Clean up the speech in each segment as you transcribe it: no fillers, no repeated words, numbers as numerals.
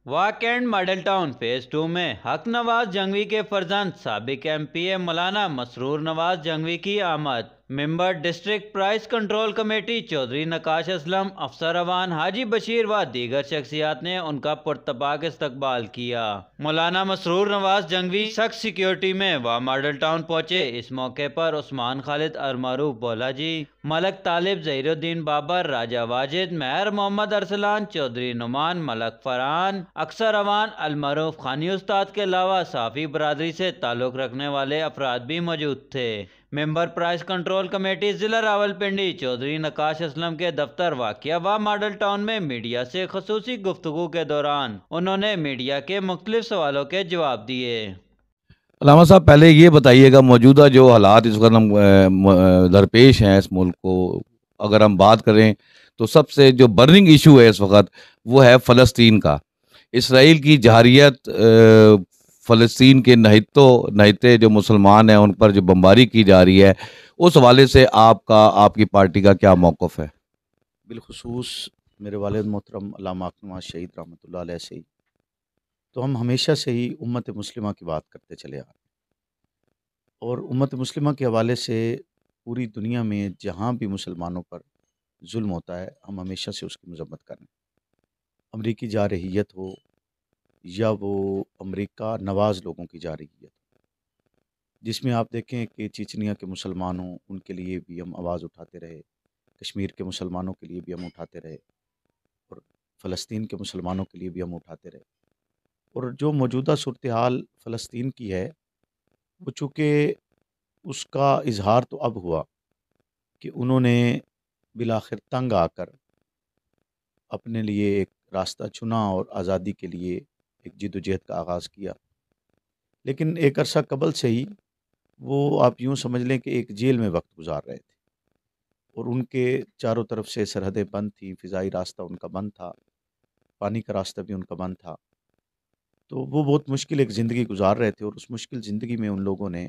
واکنڈ model town phase 2 میں حق نواز جنگوی کے فرزند سابق ایم پی اے مولانا مسرور نواز جنگوی کی آمد۔ Member district price control committee Chaudhry Naqash Aslam, افسر اوان حاجی بشیر و دیگر شخصیات نے ان کا پرتپاک استقبال کیا۔ مولانا مسرور نواز جنگوی سخت سیکیورٹی میں ماڈل ٹاؤن پہنچے۔ اس موقع پر عثمان خالد المعروف بولا جی، ملک طالب، ظہیر الدین بابر، راجہ واجد، مہر محمد ارسلان، چودھری نعمان، ملک فرحان، اکثر اوان، المعروف خانی استاد کے علاوہ صحافی برادری سے تعلق رکھنے والے افراد بھی موجود تھے۔ ممبر پرائز کنٹرول کمیٹی ضلع راولپنڈی چودھری نقاش اسلم کے دفتر واقع ماڈل ٹاؤن میں میڈیا سے خصوصی گفتگو کے دوران انہوں نے میڈیا کے مختلف سوالوں کے جواب دیے۔ علامہ صاحب، پہلے یہ بتائیے گا موجودہ جو حالات اس وقت ہم درپیش ہیں اس ملک کو، اگر ہم بات کریں تو سب سے جو برننگ ایشو ہے اس وقت وہ ہے فلسطین کا۔ اسرائیل کی جارحیت، فلسطین کے نہتے جو مسلمان ہیں ان پر جو بمباری کی جا رہی ہے، اس حوالے سے آپ کی پارٹی کا کیا موقف ہے؟ بالخصوص میرے والد محترم علامہ نواز شہید رحمۃ اللہ علیہ سے تو ہم ہمیشہ سے ہی امت مسلمہ کی بات کرتے چلے آ رہے ہیں، اور امت مسلمہ کے حوالے سے پوری دنیا میں جہاں بھی مسلمانوں پر ظلم ہوتا ہے ہم ہمیشہ سے اس کی مذمت کریں، امریکی جارحیت ہو یا وہ امریکہ نواز لوگوں کی جارحیت، جس میں آپ دیکھیں کہ چچنیا کے مسلمانوں ان کے لیے بھی ہم آواز اٹھاتے رہے، کشمیر کے مسلمانوں کے لیے بھی ہم اٹھاتے رہے، اور فلسطین کے مسلمانوں کے لیے بھی ہم اٹھاتے رہے۔ اور جو موجودہ صورتحال فلسطین کی ہے وہ چونکہ اس کا اظہار تو اب ہوا کہ انہوں نے بالآخر تنگ آ کر اپنے لیے ایک راستہ چنا اور آزادی کے لیے ایک جد و جہد کا آغاز کیا، لیکن ایک عرصہ قبل سے ہی وہ آپ یوں سمجھ لیں کہ ایک جیل میں وقت گزار رہے تھے، اور ان کے چاروں طرف سے سرحدیں بند تھیں، فضائی راستہ ان کا بند تھا، پانی کا راستہ بھی ان کا بند تھا، تو وہ بہت مشکل ایک زندگی گزار رہے تھے، اور اس مشکل زندگی میں ان لوگوں نے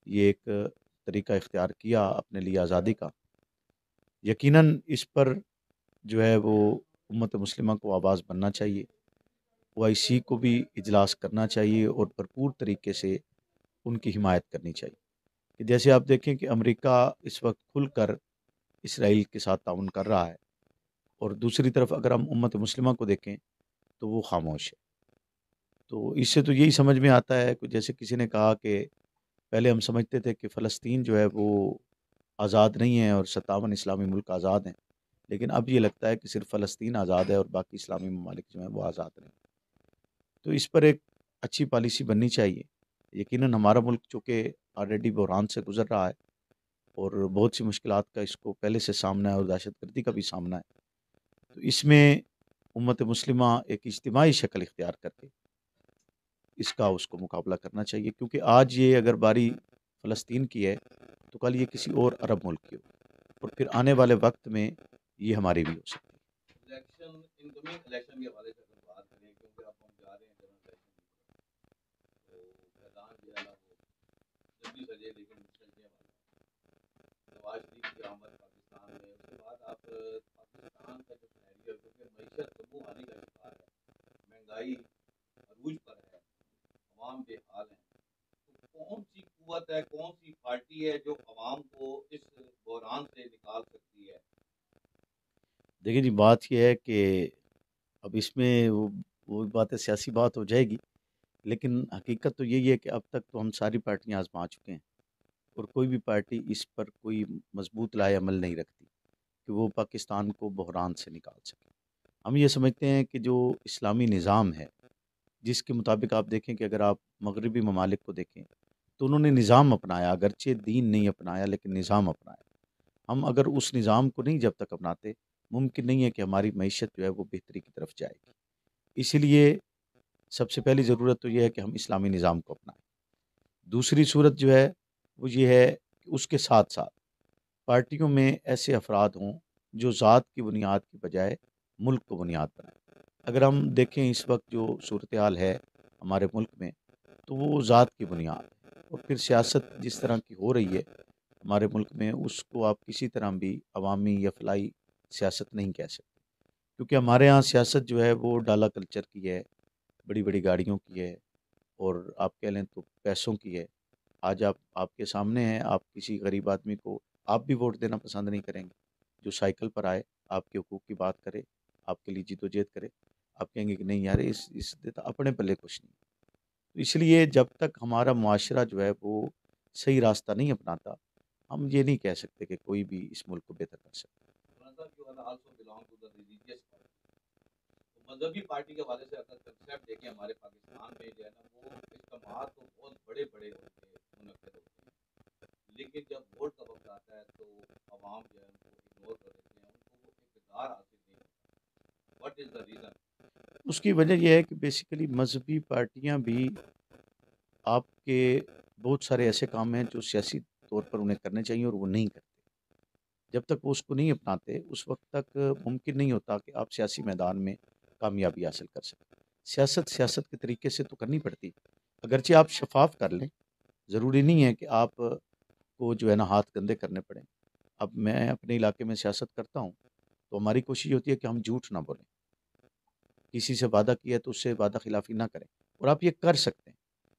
یہ ایک طریقہ اختیار کیا اپنے لیے آزادی کا۔ یقیناً اس پر جو ہے وہ امت مسلمہ کو آواز بننا چاہیے، OIC کو بھی اجلاس کرنا چاہیے اور بھرپور طریقے سے ان کی حمایت کرنی چاہیے، کہ جیسے آپ دیکھیں کہ امریکہ اس وقت کھل کر اسرائیل کے ساتھ تعاون کر رہا ہے، اور دوسری طرف اگر ہم امت مسلمہ کو دیکھیں تو وہ خاموش ہے۔ تو اس سے تو یہی سمجھ میں آتا ہے کہ جیسے کسی نے کہا کہ پہلے ہم سمجھتے تھے کہ فلسطین جو ہے وہ آزاد نہیں ہے اور 57 اسلامی ملک آزاد ہیں، لیکن اب یہ لگتا ہے کہ صرف فلسطین آزاد ہے اور باقی اسلامی ممالک جو ہیں وہ آزاد نہیں۔ تو اس پر ایک اچھی پالیسی بننی چاہیے۔ یقیناً ہمارا ملک چونکہ آلریڈی بحران سے گزر رہا ہے اور بہت سی مشکلات کا اس کو پہلے سے سامنا ہے اور دہشت گردی کا بھی سامنا ہے، تو اس میں امت مسلمہ ایک اجتماعی شکل اختیار کر کے اس کو مقابلہ کرنا چاہیے، کیونکہ آج یہ اگر باری فلسطین کی ہے تو کل یہ کسی اور عرب ملک کی ہو، اور پھر آنے والے وقت میں یہ ہماری بھی ہو سکتی ہے۔ الیکشن کے حوالے سے اگر بات کریں، کیونکہ اب ہم جا رہے ہیں جنرل الیکشن، تو میدان جو ہے نا وہ جلدی سجے لیکن سجنے والا نواز شریف کی آمد پاکستان میں، اس کے بعد آپ پاکستان کا جو سینیریو ہے، کیونکہ معیشت قابو آنے کا شکار ہے، مہنگائی عروج پر ہے، عوام بے حال ہیں، تو کون سی قوت ہے، کون سی پارٹی ہے جو عوام کو اس بحران سے نکال سکتی ہے؟ دیکھیں جی، بات یہ ہے کہ اب اس میں وہ بات ہے، سیاسی بات ہو جائے گی، لیکن حقیقت تو یہی ہے کہ اب تک تو ہم ساری پارٹیاں آزما چکے ہیں، اور کوئی بھی پارٹی اس پر کوئی مضبوط لائے عمل نہیں رکھتی کہ وہ پاکستان کو بحران سے نکال سکے۔ ہم یہ سمجھتے ہیں کہ جو اسلامی نظام ہے، جس کے مطابق آپ دیکھیں کہ اگر آپ مغربی ممالک کو دیکھیں تو انہوں نے نظام اپنایا، اگرچہ دین نہیں اپنایا لیکن نظام اپنایا۔ ہم اگر اس نظام کو نہیں جب تک اپناتے، ممکن نہیں ہے کہ ہماری معیشت جو ہے وہ بہتری کی طرف جائے گی۔ اسی لیے سب سے پہلی ضرورت تو یہ ہے کہ ہم اسلامی نظام کو اپنائیں۔ دوسری صورت جو ہے وہ یہ ہے کہ اس کے ساتھ ساتھ پارٹیوں میں ایسے افراد ہوں جو ذات کی بنیاد کی بجائے ملک کو بنیاد بنائیں۔ اگر ہم دیکھیں اس وقت جو صورتحال ہے ہمارے ملک میں، تو وہ ذات کی بنیاد ہے، اور پھر سیاست جس طرح کی ہو رہی ہے ہمارے ملک میں، اس کو آپ کسی طرح بھی عوامی یا فلاحی سیاست نہیں کہہ سکتے، کیونکہ ہمارے ہاں سیاست جو ہے وہ ڈالا کلچر کی ہے، بڑی بڑی گاڑیوں کی ہے، اور آپ کہہ لیں تو پیسوں کی ہے۔ آج آپ کے سامنے ہیں، آپ کسی غریب آدمی کو آپ بھی ووٹ دینا پسند نہیں کریں گے، جو سائیکل پر آئے آپ کے حقوق کی بات کرے، آپ کے لیے جد و جہد کرے، آپ کہیں گے کہ نہیں یار اس دیتا اپنے پلے کچھ نہیں۔ تو اس لیے جب تک ہمارا معاشرہ جو ہے وہ صحیح راستہ نہیں اپناتا، ہم یہ نہیں کہہ سکتے کہ کوئی بھی اس ملک کو بہتر کر سکتا۔ also belong to the religious party. تو مذہبی پارٹی کے حوالے سے اگر کنسیپٹ دیکھیں ہمارے پاکستان میں جو ہے نا وہ اجتماعات تو بہت بڑے بڑے ہوتے ہیں، منعقد ہوتے ہیں، لیکن جب ووٹ کا وقت آتا ہے تو عوام جو ہے ان کو اگنور کر دیتے ہیں، ان کو وہ اقتدار حاصل نہیں ہوتا۔ What is the reason? اس کی وجہ یہ ہے کہ بیسیکلی مذہبی پارٹیاں بھی آپ کے بہت سارے ایسے کام ہیں جو سیاسی طور پر انہیں کرنے چاہیے اور وہ نہیں کرتے۔ جب تک وہ اس کو نہیں اپناتے اس وقت تک ممکن نہیں ہوتا کہ آپ سیاسی میدان میں کامیابی حاصل کر سکیں۔ سیاست کے طریقے سے تو کرنی پڑتی، اگرچہ آپ شفاف کر لیں، ضروری نہیں ہے کہ آپ کو جو ہے نا ہاتھ گندے کرنے پڑیں۔ اب میں اپنے علاقے میں سیاست کرتا ہوں تو ہماری کوشش ہوتی ہے کہ ہم جھوٹ نہ بولیں، کسی سے وعدہ کیا ہے تو اس سے وعدہ خلافی نہ کریں، اور آپ یہ کر سکتے ہیں۔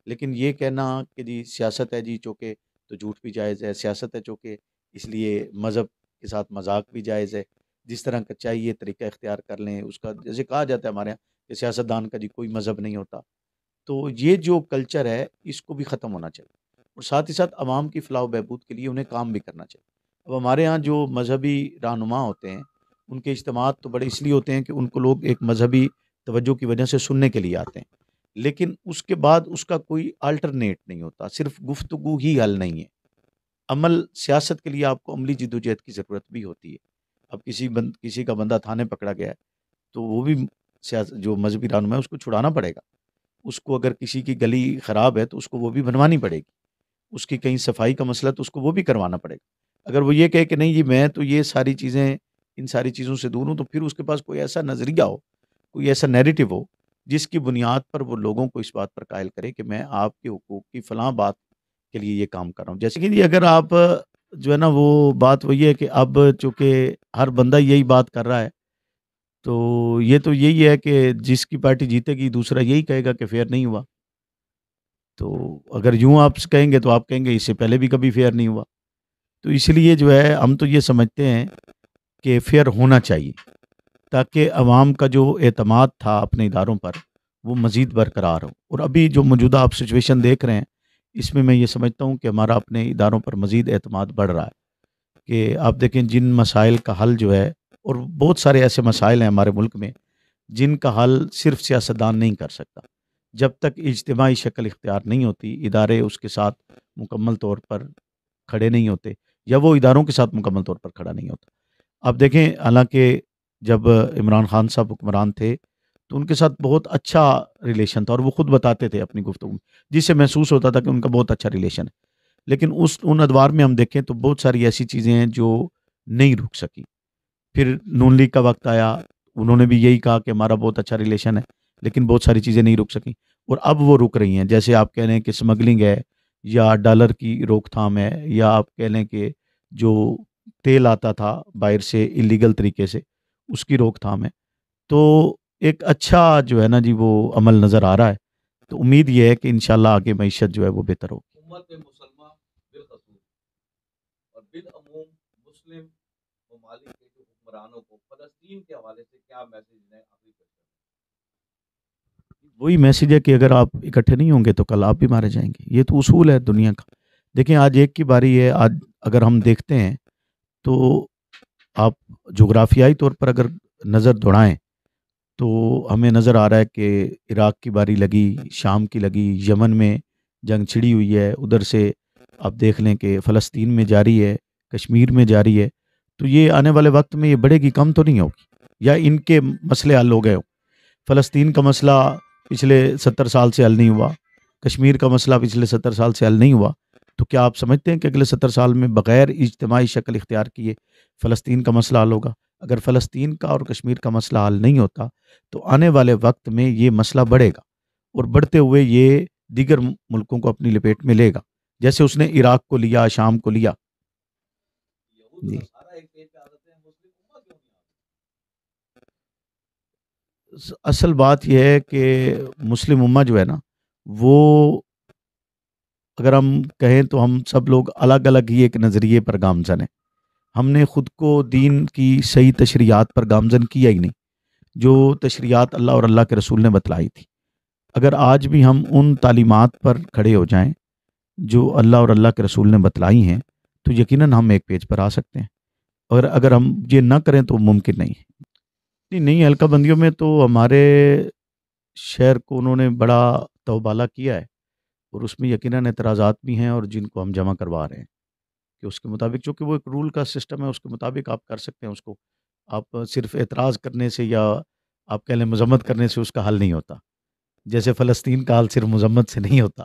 لیکن یہ کہنا کہ جی سیاست ہے جی چونکہ تو جھوٹ بھی جائز ہے، سیاست ہے چونکہ اس لیے مذہب کے ساتھ مذاق بھی جائز ہے، جس طرح کا چاہیے طریقہ اختیار کر لیں اس کا، جیسے کہا جاتا ہے ہمارے یہاں کہ سیاست دان کا جی کوئی مذہب نہیں ہوتا۔ تو یہ جو کلچر ہے اس کو بھی ختم ہونا چاہیے، اور ساتھ ہی ساتھ عوام کی فلاح و بہبود کے لیے انہیں کام بھی کرنا چاہیے۔ اب ہمارے ہاں جو مذہبی رہنما ہوتے ہیں ان کے اجتماعات تو بڑے اس لیے ہوتے ہیں کہ ان کو لوگ ایک مذہبی توجہ کی وجہ سے سننے کے لیے آتے ہیں، لیکن اس کے بعد اس کا کوئی الٹرنیٹ نہیں ہوتا، صرف گفتگو ہی حل نہیں ہے۔ عمل سیاست کے لیے آپ کو عملی جدوجہد کی ضرورت بھی ہوتی ہے۔ اب کسی کا بندہ تھانے پکڑا گیا ہے تو وہ بھی جو مذہبی رہنما ہے اس کو چھڑانا پڑے گا، اس کو اگر کسی کی گلی خراب ہے تو اس کو وہ بھی بنوانی پڑے گی، اس کی کہیں صفائی کا مسئلہ تو اس کو وہ بھی کروانا پڑے گا۔ اگر وہ یہ کہے کہ نہیں جی میں تو یہ ساری چیزیں ان ساری چیزوں سے دور ہوں، تو پھر اس کے پاس کوئی ایسا نظریہ ہو، کوئی ایسا نیریٹو ہو جس کی بنیاد پر وہ لوگوں کو اس بات پر قائل کرے کہ میں آپ کے حقوق کی فلاں بات کے لیے یہ کام کر رہا ہوں۔ جیسے کہ اگر آپ جو ہے نا وہ بات وہی ہے کہ اب چونکہ ہر بندہ یہی بات کر رہا ہے تو یہ تو یہی ہے کہ جس کی پارٹی جیتے گی دوسرا یہی کہے گا کہ فیئر نہیں ہوا، تو اگر یوں آپ کہیں گے تو آپ کہیں گے اس سے پہلے بھی کبھی فیئر نہیں ہوا۔ تو اس لیے جو ہے ہم تو یہ سمجھتے ہیں کہ فیئر ہونا چاہیے تاکہ عوام کا جو اعتماد تھا اپنے اداروں پر وہ مزید برقرار ہو۔ اور ابھی جو موجودہ آپ سچویشن دیکھ رہے ہیں اس میں یہ سمجھتا ہوں کہ ہمارا اپنے اداروں پر مزید اعتماد بڑھ رہا ہے کہ آپ دیکھیں جن مسائل کا حل جو ہے، اور بہت سارے ایسے مسائل ہیں ہمارے ملک میں جن کا حل صرف سیاستدان نہیں کر سکتا، جب تک اجتماعی شکل اختیار نہیں ہوتی، ادارے اس کے ساتھ مکمل طور پر کھڑے نہیں ہوتے یا وہ اداروں کے ساتھ مکمل طور پر کھڑا نہیں ہوتا۔ اب دیکھیں حالانکہ جب عمران خان صاحب حکمران تھے تو ان کے ساتھ بہت اچھا ریلیشن تھا، اور وہ خود بتاتے تھے اپنی گفتگو میں، جس سے محسوس ہوتا تھا کہ ان کا بہت اچھا ریلیشن ہے۔ لیکن ان ادوار میں ہم دیکھیں تو بہت ساری ایسی چیزیں ہیں جو نہیں رک سکی۔ پھر نون لیگ کا وقت آیا، انہوں نے بھی یہی کہا کہ ہمارا بہت اچھا ریلیشن ہے، لیکن بہت ساری چیزیں نہیں رک سکیں، اور اب وہ رک رہی ہیں۔ جیسے آپ کہہ لیں کہ سمگلنگ ہے، یا ڈالر کی روک تھام ہے، یا آپ کہہ لیں کہ جو تیل آتا تھا باہر سے اللیگل طریقے سے اس کی روک تھام ہے۔ تو ایک اچھا جو ہے نا جی وہ عمل نظر آ رہا ہے، تو امید یہ ہے کہ انشاءاللہ آگے معیشت جو ہے وہ بہتر ہوگی۔ امت مسلمہ بالخصوص اور بالعموم مسلم ممالک کے جو حکمرانوں کو فلسطین کے حوالے سے کیا میسج ہے آخری پر؟ وہی میسج ہے کہ اگر آپ اکٹھے نہیں ہوں گے تو کل آپ بھی مارے جائیں گے، یہ تو اصول ہے دنیا کا۔ دیکھیں آج ایک کی باری ہے، آج اگر ہم دیکھتے ہیں تو آپ جغرافیائی طور پر اگر نظر دوڑائیں تو ہمیں نظر آ رہا ہے کہ عراق کی باری لگی، شام کی لگی، یمن میں جنگ چھڑی ہوئی ہے، ادھر سے آپ دیکھ لیں کہ فلسطین میں جاری ہے، کشمیر میں جاری ہے۔ تو یہ آنے والے وقت میں یہ بڑھے گی، کم تو نہیں ہوگی، یا ان کے مسئلے حل ہو گئے ہوں۔ فلسطین کا مسئلہ پچھلے 70 سال سے حل نہیں ہوا، کشمیر کا مسئلہ پچھلے 70 سال سے حل نہیں ہوا، تو کیا آپ سمجھتے ہیں کہ اگلے 70 سال میں بغیر اجتماعی شکل اختیار کیے فلسطین کا مسئلہ حل ہوگا؟ اگر فلسطین کا اور کشمیر کا مسئلہ حل نہیں ہوتا تو آنے والے وقت میں یہ مسئلہ بڑھے گا، اور بڑھتے ہوئے یہ دیگر ملکوں کو اپنی لپیٹ میں لے گا، جیسے اس نے عراق کو لیا، شام کو لیا۔ جی سارا ایک پیج پہ آ جاتے ہیں، مسلم امت کیوں نہیں آتی؟ اصل بات یہ ہے کہ مسلم امہ جو ہے نا وہ اگر ہم کہیں تو ہم سب لوگ الگ الگ ہی ایک نظریے پر گامزن ہیں. ہم نے خود کو دین کی صحیح تشریعات پر گامزن کیا ہی نہیں جو تشریعات اللہ اور اللہ کے رسول نے بتلائی تھی. اگر آج بھی ہم ان تعلیمات پر کھڑے ہو جائیں جو اللہ اور اللہ کے رسول نے بتلائی ہیں تو یقیناً ہم ایک پیج پر آ سکتے ہیں. اور اگر ہم یہ نہ کریں تو ممکن نہیں ہے. نہیں حلقہ بندیوں میں تو ہمارے شہر کو انہوں نے بڑا توبالا کیا ہے اور اس میں یقیناً اعتراضات بھی ہیں اور جن کو ہم جمع کروا رہے ہیں کہ اس کے مطابق چونکہ وہ ایک رول کا سسٹم ہے اس کے مطابق آپ کر سکتے ہیں اس کو. آپ صرف اعتراض کرنے سے یا آپ کہہ لیں مذمت کرنے سے اس کا حل نہیں ہوتا. جیسے فلسطین کا حل صرف مذمت سے نہیں ہوتا.